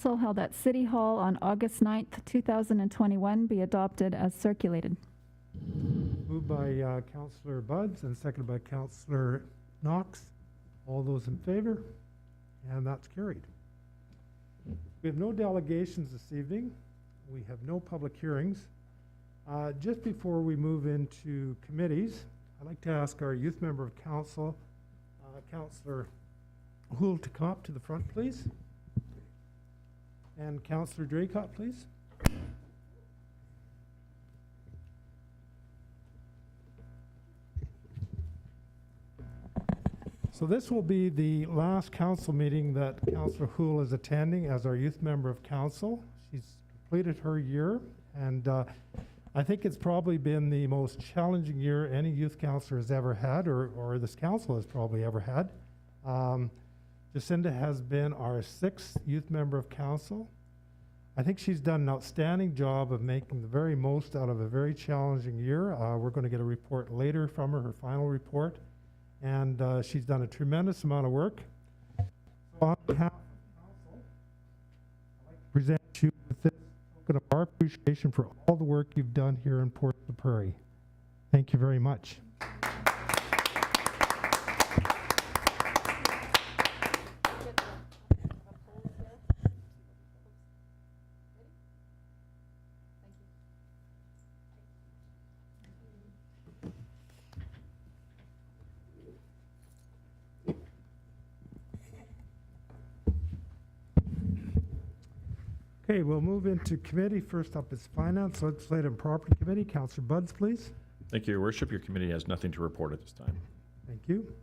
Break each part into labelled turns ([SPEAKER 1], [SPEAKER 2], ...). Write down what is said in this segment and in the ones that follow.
[SPEAKER 1] held at City Hall on August 9th, 2021 be adopted as circulated.
[SPEAKER 2] Moved by Councillor Buds and seconded by Councillor Knox. All those in favor? And that's carried. We have no delegations this evening. We have no public hearings. Just before we move into committees, I'd like to ask our youth member of council, Councillor Houle, to come up to the front, please. And Councillor Draycott, please. So this will be the last council meeting that Councillor Houle is attending as our youth member of council. She's completed her year, and I think it's probably been the most challenging year any youth councillor has ever had, or this council has probably ever had. Jacinda has been our 6th youth member of council. I think she's done an outstanding job of making the very most out of a very challenging year. We're going to get a report later from her final report. And she's done a tremendous amount of work. So on behalf of the council, I'd like to present you with this token of our appreciation for all the work you've done here in Portage la Prairie. Thank you very much. Okay, we'll move into committee. First up is Finance, Legislative and Property Committee. Councillor Buds, please.
[SPEAKER 3] Thank you, Your Worship. Your committee has nothing to report at this time.
[SPEAKER 2] Thank you.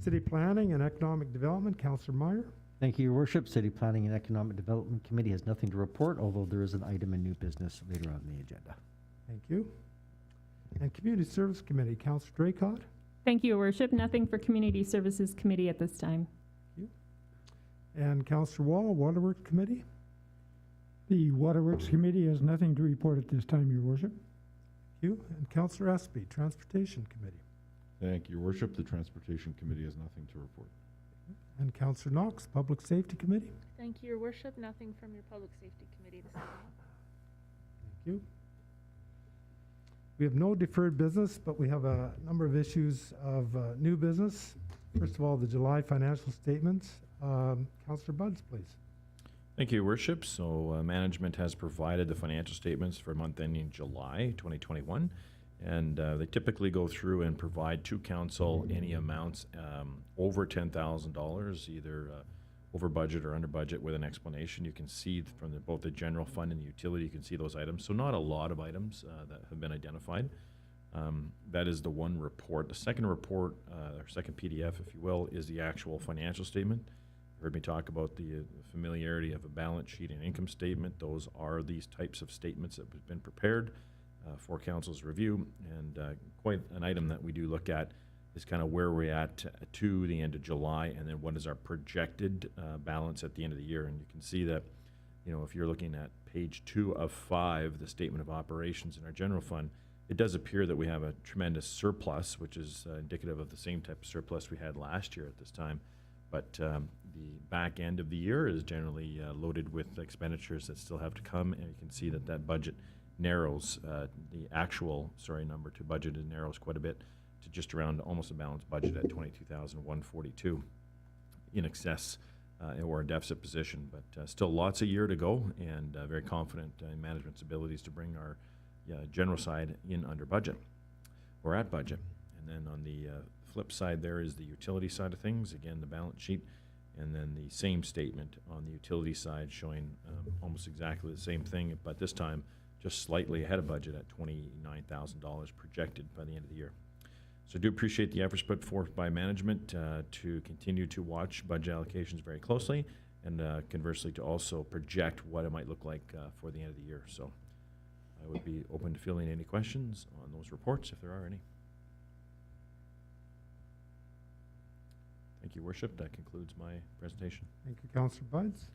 [SPEAKER 2] City Planning and Economic Development, Councillor Meyer.
[SPEAKER 4] Thank you, Your Worship. City Planning and Economic Development Committee has nothing to report, although there is an item in new business later on in the agenda.
[SPEAKER 2] Thank you. And Community Service Committee, Councillor Draycott.
[SPEAKER 5] Thank you, Your Worship. Nothing for Community Services Committee at this time.
[SPEAKER 2] Thank you. And Councillor Wall, Waterworks Committee.
[SPEAKER 6] The Waterworks Committee has nothing to report at this time, Your Worship.
[SPEAKER 2] Thank you. And Councillor Espy, Transportation Committee.
[SPEAKER 7] Thank you, Your Worship. The Transportation Committee has nothing to report.
[SPEAKER 2] And Councillor Knox, Public Safety Committee.
[SPEAKER 8] Thank you, Your Worship. Nothing from your Public Safety Committee this evening.
[SPEAKER 2] Thank you. We have no deferred business, but we have a number of issues of new business. First of all, the July financial statements. Councillor Buds, please.
[SPEAKER 3] Thank you, Your Worship. So management has provided the financial statements for month ending July 2021, and they typically go through and provide to council any amounts over $10,000, either over budget or under budget, with an explanation. You can see from both the general fund and the utility, you can see those items. So not a lot of items that have been identified. That is the one report. The second report, or second PDF, if you will, is the actual financial statement. Heard me talk about the familiarity of a balance sheet and income statement. Those are these types of statements that have been prepared for council's review, and quite an item that we do look at is kind of where we're at to the end of July, and then what is our projected balance at the end of the year. And you can see that, you know, if you're looking at page 2 of 5, the statement of operations in our general fund, it does appear that we have a tremendous surplus, which is indicative of the same type of surplus we had last year at this time. But the back end of the year is generally loaded with expenditures that still have to come, and you can see that that budget narrows, the actual, number to budgeted narrows quite a bit to just around almost a balanced budget at $22,142, in excess or a deficit position. But still lots of year to go, and very confident in management's abilities to bring our general side in under budget or at budget. And then on the flip side there is the utility side of things, again the balance sheet, and then the same statement on the utility side showing almost exactly the same thing, but this time just slightly ahead of budget at $29,000 projected by the end of the year. So I do appreciate the efforts put forth by management to continue to watch budget allocations very closely, and conversely to also project what it might look like for the end of the year. So I would be open to fielding any questions on those reports if there are any. Thank you, Worship. That concludes my presentation.
[SPEAKER 2] Thank you, Councillor Buds.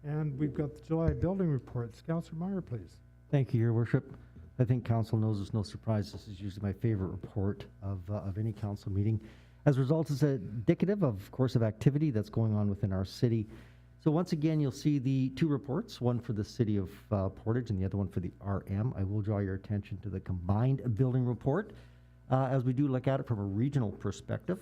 [SPEAKER 2] And we've got the July building reports. Councillor Meyer, please.
[SPEAKER 4] Thank you, Your Worship. I think council knows it's no surprise. This is usually my favorite report of any council meeting. As a result, it's indicative of course of activity that's going on within our city. So once again, you'll see the two reports, one for the city of Portage and the other one for the RM. I will draw your attention to the combined building report as we do look at it from a regional perspective.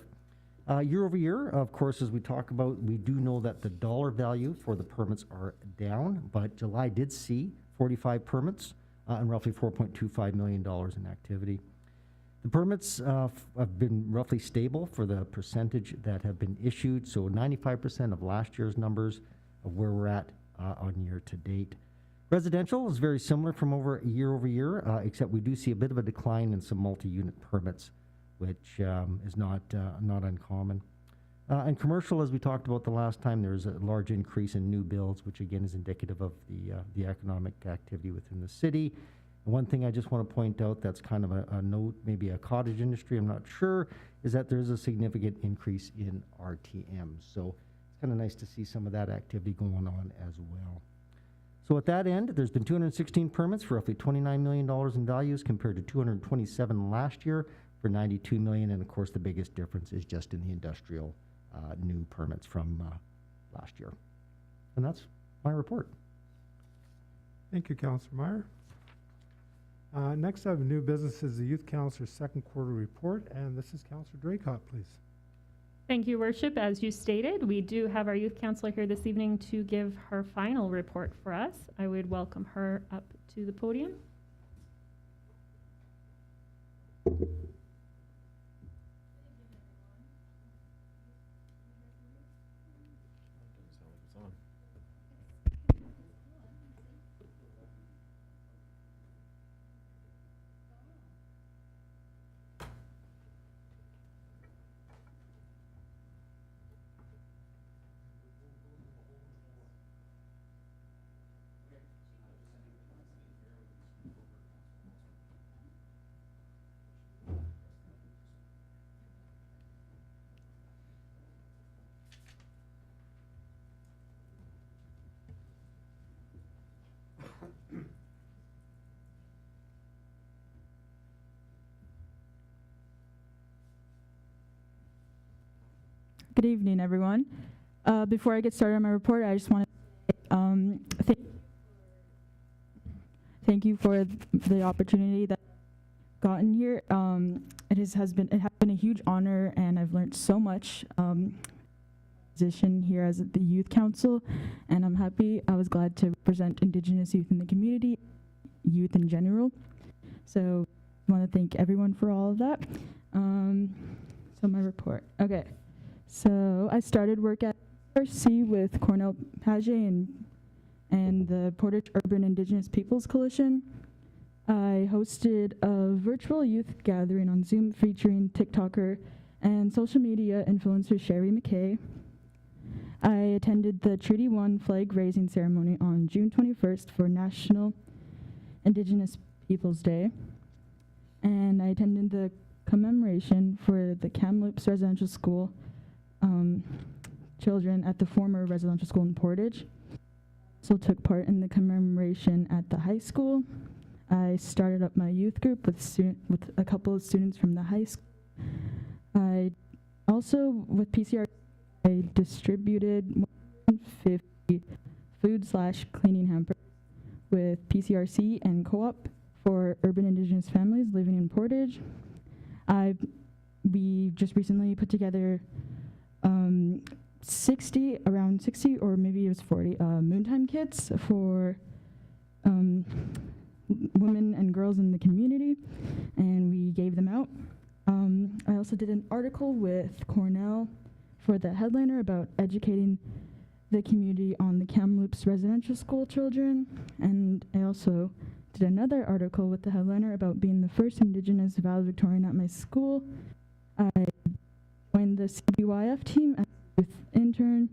[SPEAKER 4] Year over year, of course, as we talk about, we do know that the dollar value for the permits are down, but July did see 45 permits and roughly $4.25 million in activity. The permits have been roughly stable for the percentage that have been issued, so 95% of last year's numbers of where we're at on year to date. Residential is very similar from over year, except we do see a bit of a decline in some multi-unit permits, which is not uncommon. And commercial, as we talked about the last time, there's a large increase in new builds, which again is indicative of the economic activity within the city. One thing I just want to point out that's kind of a note, maybe a cottage industry, I'm not sure, is that there's a significant increase in RTM. So it's kind of nice to see some of that activity going on as well. So at that end, there's been 216 permits for roughly $29 million in values compared to 227 last year for $92 million. And of course, the biggest difference is just in the industrial new permits from last year. And that's my report.
[SPEAKER 2] Thank you, Councillor Meyer. Next item of new business is the Youth Councilor's second quarter report, and this is Councillor Draycott, please.
[SPEAKER 5] Thank you, Worship. As you stated, we do have our youth counselor here this evening to give her final report for us. I would welcome her up to the podium.
[SPEAKER 9] Good evening, everyone. Before I get started on my report, I just want to thank you for the opportunity that I've gotten here. It has been a huge honor, and I've learned so much. Position here as the Youth Council, and I'm happy. I was glad to represent Indigenous youth in the community, youth in general. So I want to thank everyone for all of that. So my report. Okay. So I started work at RC with Cornell Paget and the Portage Urban Indigenous Peoples Coalition. I hosted a virtual youth gathering on Zoom featuring TikToker and social media influencer Sherry McKay. I attended the Treaty 1 flag raising ceremony on June 21st for National Indigenous Peoples Day. And I attended the commemoration for the Kamloops Residential School children at the former residential school in Portage. Also took part in the commemoration at the high school. I started up my youth group with a couple of students from the high school. I also, with PCR, I distributed 150 food/cleaning hampers with PCRC and co-op for urban Indigenous families living in Portage. We just recently put together around 60 or maybe it was 40 Moontime kits for women and girls in the community, and we gave them out. I also did an article with Cornell for the headliner about educating the community on the Kamloops residential school children, and I also did another article with the headliner about being the first Indigenous valedictorian at my school. I joined the CBYF team as a youth intern,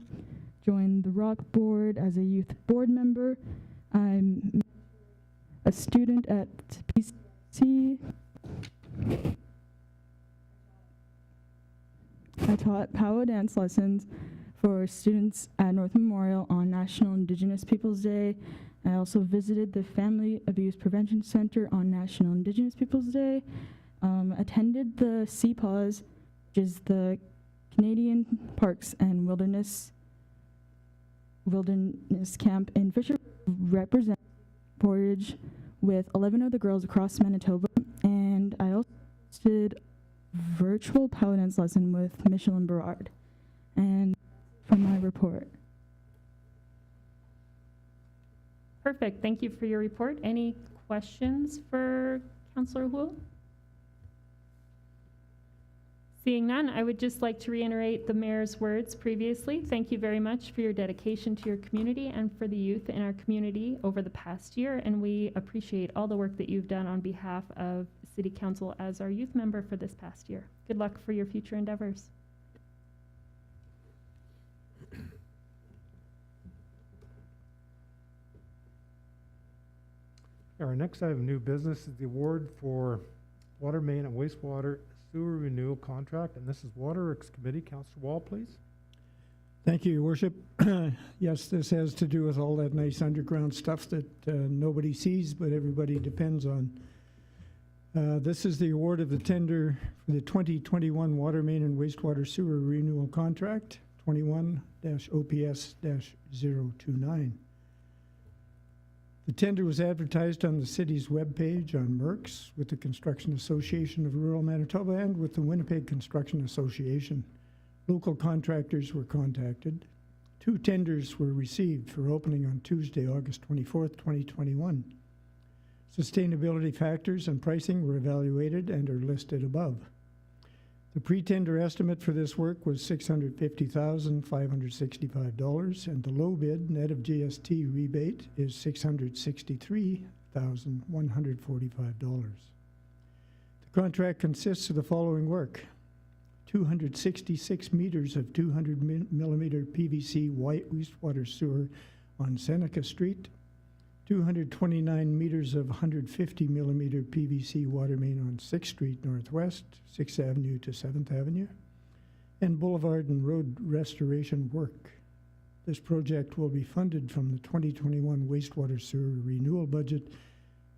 [SPEAKER 9] joined the Rock Board as a youth board member. I'm a student at PCC. I taught POW dance lessons for students at North Memorial on National Indigenous Peoples Day. I also visited the Family Abuse Prevention Center on National Indigenous Peoples Day. Attended the CPAWS, which is the Canadian Parks and Wilderness wilderness camp in Fisher, represent Portage with 11 of the girls across Manitoba, and I also did virtual power dance lesson with Michelin Berard. And from my report.
[SPEAKER 5] Perfect. Thank you for your report. Any questions for Councillor Wu? Seeing none, I would just like to reiterate the mayor's words previously. Thank you very much for your dedication to your community and for the youth in our community over the past year, and we appreciate all the work that you've done on behalf of City Council as our youth member for this past year. Good luck for your future endeavors.
[SPEAKER 2] Our next item of new business is the award for water main and wastewater sewer renewal contract, and this is Waterworks Committee. Councillor Wall, please.
[SPEAKER 6] Thank you, Your Worship. Yes, this has to do with all that nice underground stuff that nobody sees, but everybody depends on. This is the award of the tender for the 2021 water main and wastewater sewer renewal contract, 21-OPS-029. The tender was advertised on the city's webpage, on MERCS, with the Construction Association of Rural Manitoba and with the Winnipeg Construction Association. Local contractors were contacted. 2 tenders were received for opening on Tuesday, August 24th, 2021. Sustainability factors and pricing were evaluated and are listed above. The pre-tender estimate for this work was $650,565, and the low bid, net of GST rebate, is $663,145. The contract consists of the following work: 266 meters of 200 millimeter PVC white wastewater sewer on Seneca Street, 229 meters of 150 millimeter PVC water main on 6th Street Northwest, 6th Avenue to 7th Avenue, and boulevard and road restoration work. This project will be funded from the 2021 wastewater sewer renewal budget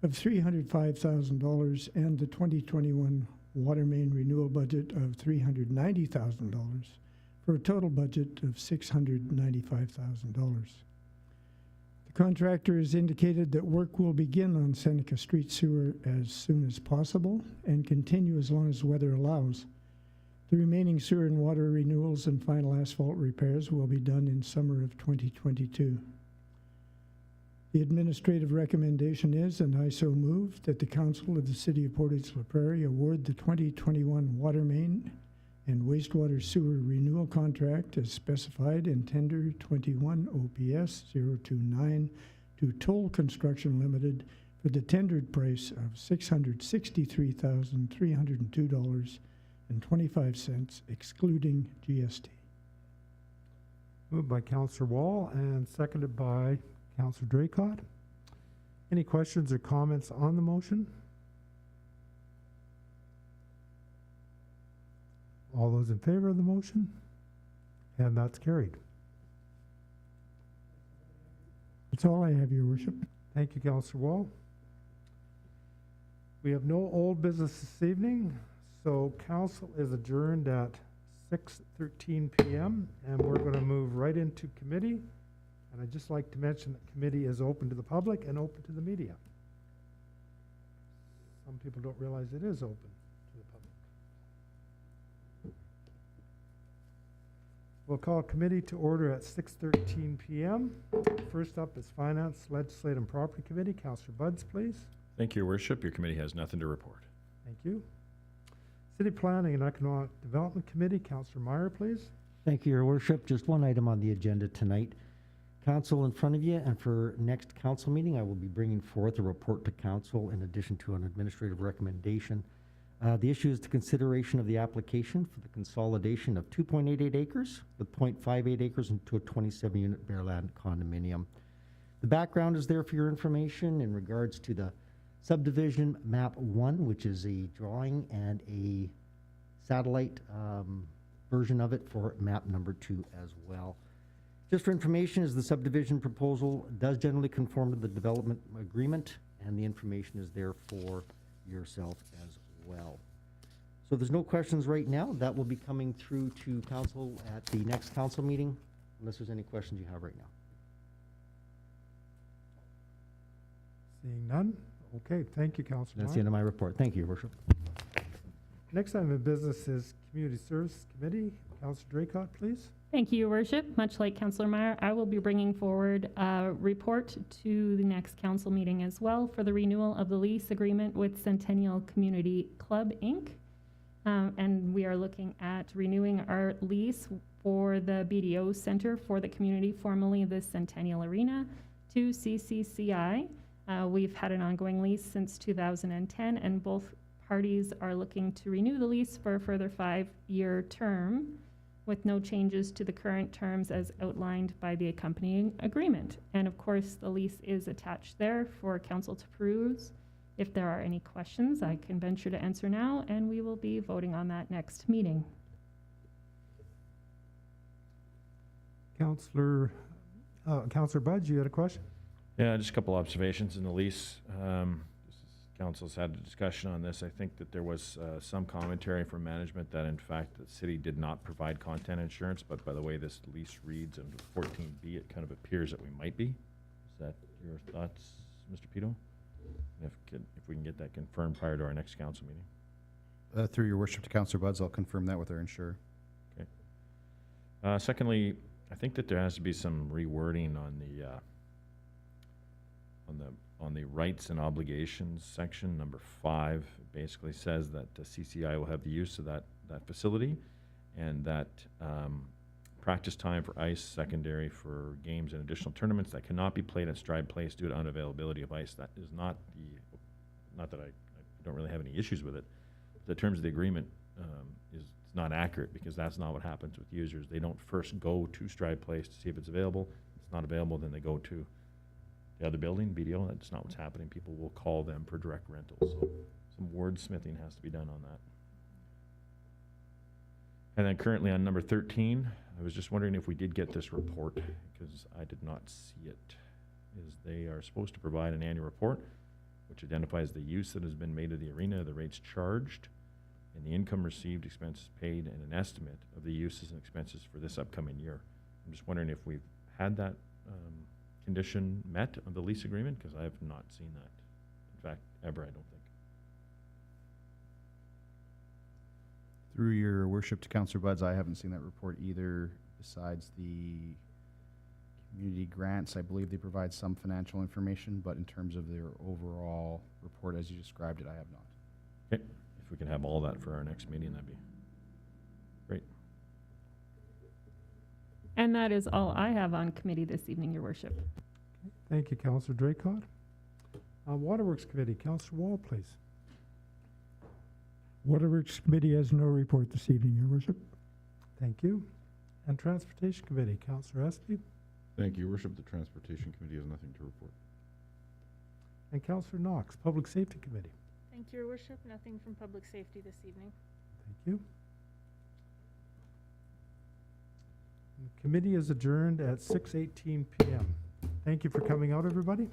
[SPEAKER 6] of $305,000 and the 2021 water main renewal budget of $390,000 for a total budget of $695,000. The contractor has indicated that work will begin on Seneca Street sewer as soon as possible and continue as long as weather allows. The remaining sewer and water renewals and final asphalt repairs will be done in summer of 2022. The administrative recommendation is, and I so move, that the Council of the City of Portage la Prairie award the 2021 water main and wastewater sewer renewal contract as specified in tender 21 OPS 029 to Toll Construction Limited for the tendered price of $663,302.25, excluding GST.
[SPEAKER 2] Moved by Councillor Wall and seconded by Councillor Draycott. Any questions or comments on the motion? All those in favor of the motion? And that's carried.
[SPEAKER 6] That's all I have, Your Worship.
[SPEAKER 2] Thank you, Councillor Wall. We have no old business this evening, so council is adjourned at 6:13 p.m. and we're going to move right into committee. And I'd just like to mention that committee is open to the public and open to the media. Some people don't realize it is open to the public. We'll call committee to order at 6:13 p.m. First up is Finance, Legislative and Property Committee. Councillor Buds, please.
[SPEAKER 3] Thank you, Your Worship. Your committee has nothing to report.
[SPEAKER 2] Thank you. City Planning and Economic Development Committee. Councillor Meyer, please.
[SPEAKER 4] Thank you, Your Worship. Just one item on the agenda tonight. Council in front of you, and for next council meeting, I will be bringing forth a report to council in addition to an administrative recommendation. The issue is the consideration of the application for the consolidation of 2.88 acres with 0.58 acres into a 27-unit bare land condominium. The background is there for your information in regards to the subdivision map 1, which is a drawing and a satellite version of it for map number 2 as well. Just for information, is the subdivision proposal does generally conform to the development agreement, and the information is there for yourself as well. So there's no questions right now. That will be coming through to council at the next council meeting, unless there's any questions you have right now.
[SPEAKER 2] Seeing none? Okay, thank you, Councillor
[SPEAKER 4] That's the
[SPEAKER 2] Meyer.
[SPEAKER 4] end of my report. Thank you, Your Worship.
[SPEAKER 2] Next item of business is Community Service Committee. Councillor Draycott, please.
[SPEAKER 5] Thank you, Your Worship. Much like Councillor Meyer, I will be bringing forward a report to the next council meeting as well for the renewal of the lease agreement with Centennial Community Club, Inc. And we are looking at renewing our lease for the BDO Center for the community, formerly the Centennial Arena, to CCCI. We've had an ongoing lease since 2010, and both parties are looking to renew the lease for a further 5-year term with no changes to the current terms as outlined by the accompanying agreement. And of course, the lease is attached there for council to peruse. If there are any questions, I can venture to answer now, and we will be voting on that next meeting.
[SPEAKER 2] Councillor Budge, you had a question?
[SPEAKER 3] Yeah, just a couple observations in the lease. Council's had a discussion on this. I think that there was some commentary from management that in fact the city did not provide content insurance, but by the way this lease reads under 14B, it kind of appears that we might be. Is that your thoughts, Mr. Pito? If we can get that confirmed prior to our next council meeting.
[SPEAKER 10] Through your worship to Councillor Buds, I'll confirm that with our insurer.
[SPEAKER 3] Okay. Secondly, I think that there has to be some rewording on the rights and obligations section. Number 5 basically says that the CCI will have the use of that facility, and that practice time for ice, secondary for games and additional tournaments that cannot be played at Stride Place due to unavailability of ice. That is not that I don't really have any issues with it. The terms of the agreement is not accurate, because that's not what happens with users. They don't first go to Stride Place to see if it's available. If it's not available, then they go to the other building, BDO. That's not what's happening. People will call them for direct rental. So some wordsmithing has to be done on that. And then currently on number 13, I was just wondering if we did get this report, because I did not see it. They are supposed to provide an annual report which identifies the use that has been made of the arena, the rates charged, and the income received, expenses paid, and an estimate of the uses and expenses for this upcoming year. I'm just wondering if we've had that condition met of the lease agreement, because I have not seen that. In fact, ever, I don't think.
[SPEAKER 10] Through your worship to Councillor Buds, I haven't seen that report either. Besides the community grants, I believe they provide some financial information, but in terms of their overall report as you described it, I have not.
[SPEAKER 3] Okay, if we can have all that for our next meeting, that'd be great.
[SPEAKER 5] And that is all I have on committee this evening, Your Worship.
[SPEAKER 2] Thank you, Councillor Draycott. Waterworks Committee, Councillor Wall, please.
[SPEAKER 6] Waterworks Committee has no report this evening, Your Worship.
[SPEAKER 2] Thank you. And Transportation Committee, Councillor Espy.
[SPEAKER 7] Thank you, Your Worship. The Transportation Committee has nothing to report.
[SPEAKER 2] And Councillor Knox, Public Safety Committee.
[SPEAKER 8] Thank you, Your Worship. Nothing from public safety this evening.
[SPEAKER 2] Thank you. The committee is adjourned at 6:18 p.m. Thank you for coming out, everybody.